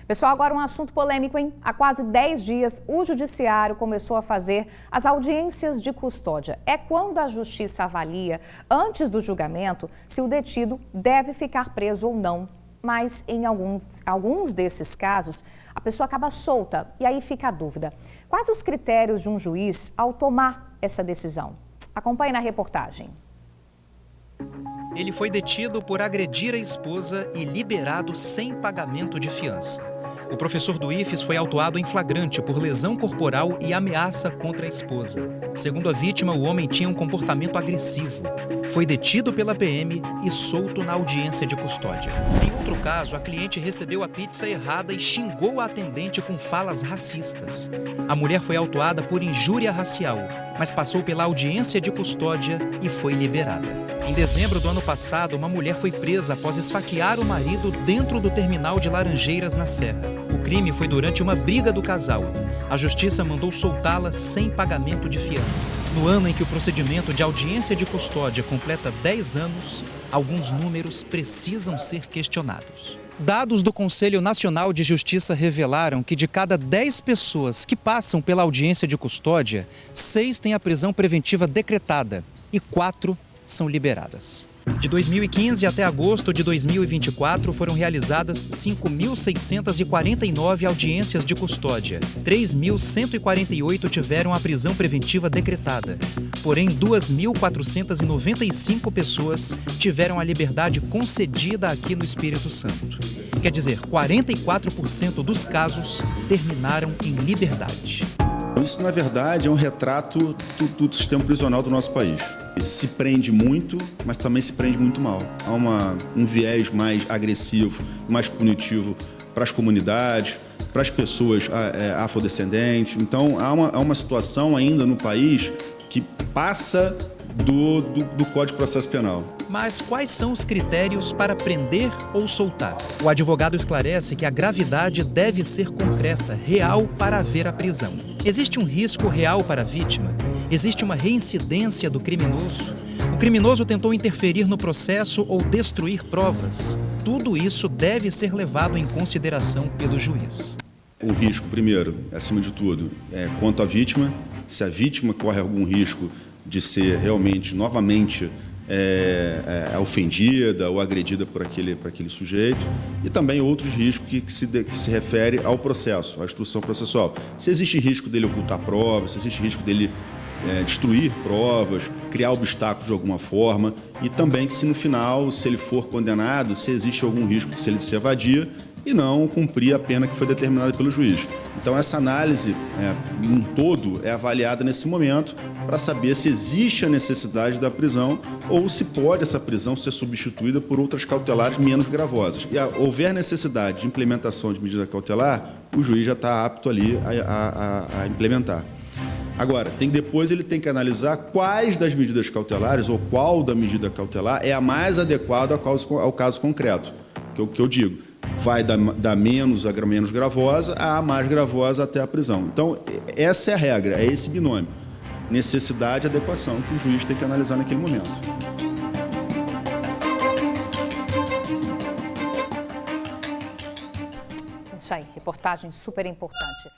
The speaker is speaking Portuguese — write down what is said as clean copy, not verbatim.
Pessoal, agora um assunto polêmico, hein? Há quase 10 dias, o Judiciário começou a fazer as audiências de custódia. É quando a Justiça avalia, antes do julgamento, se o detido deve ficar preso ou não. Mas em alguns desses casos, a pessoa acaba solta e aí fica a dúvida. Quais os critérios de um juiz ao tomar essa decisão? Acompanhe na reportagem. Ele foi detido por agredir a esposa e liberado sem pagamento de fiança. O professor do IFES foi autuado em flagrante por lesão corporal e ameaça contra a esposa. Segundo a vítima, o homem tinha um comportamento agressivo. Foi detido pela PM e solto na audiência de custódia. Em outro caso, a cliente recebeu a pizza errada e xingou a atendente com falas racistas. A mulher foi autuada por injúria racial, mas passou pela audiência de custódia e foi liberada. Em dezembro do ano passado, uma mulher foi presa após esfaquear o marido dentro do terminal de Laranjeiras, na Serra. O crime foi durante uma briga do casal. A justiça mandou soltá-la sem pagamento de fiança. No ano em que o procedimento de audiência de custódia completa 10 anos, alguns números precisam ser questionados. Dados do Conselho Nacional de Justiça revelaram que de cada 10 pessoas que passam pela audiência de custódia, 6 têm a prisão preventiva decretada e 4 são liberadas. De 2015 até agosto de 2024 foram realizadas 5.649 audiências de custódia. 3.148 tiveram a prisão preventiva decretada. Porém, 2.495 pessoas tiveram a liberdade concedida aqui no Espírito Santo. Quer dizer, 44% dos casos terminaram em liberdade. Isso, na verdade, é um retrato do sistema prisional do nosso país. Se prende muito, mas também se prende muito mal. Há um viés mais agressivo, mais punitivo para as comunidades, para as pessoas afrodescendentes. Então, há uma situação ainda no país que passa do Código de Processo Penal. Mas quais são os critérios para prender ou soltar? O advogado esclarece que a gravidade deve ser concreta, real, para haver a prisão. Existe um risco real para a vítima? Existe uma reincidência do criminoso? O criminoso tentou interferir no processo ou destruir provas? Tudo isso deve ser levado em consideração pelo juiz. O risco, primeiro, acima de tudo, é quanto à vítima. Se a vítima corre algum risco de ser realmente, novamente, ofendida ou agredida por aquele sujeito, e também outros riscos que se refere ao processo, à instrução processual. Se existe risco dele ocultar provas, se existe risco dele destruir provas, criar obstáculos de alguma forma, e também que se no final, se ele for condenado, se existe algum risco de ele se evadir e não cumprir a pena que foi determinada pelo juiz. Então essa análise, num todo, é avaliada nesse momento para saber se existe a necessidade da prisão ou se pode essa prisão ser substituída por outras cautelares menos gravosas. E houver necessidade de implementação de medida cautelar, o juiz já está apto ali a implementar. Agora, depois ele tem que analisar quais das medidas cautelares ou qual da medida cautelar é a mais adequada ao caso concreto, que é o que eu digo. Vai da menos gravosa a mais gravosa até a prisão. Então, essa é a regra, é esse binômio. Necessidade e adequação que o juiz tem que analisar naquele momento. Isso aí, reportagem super importante.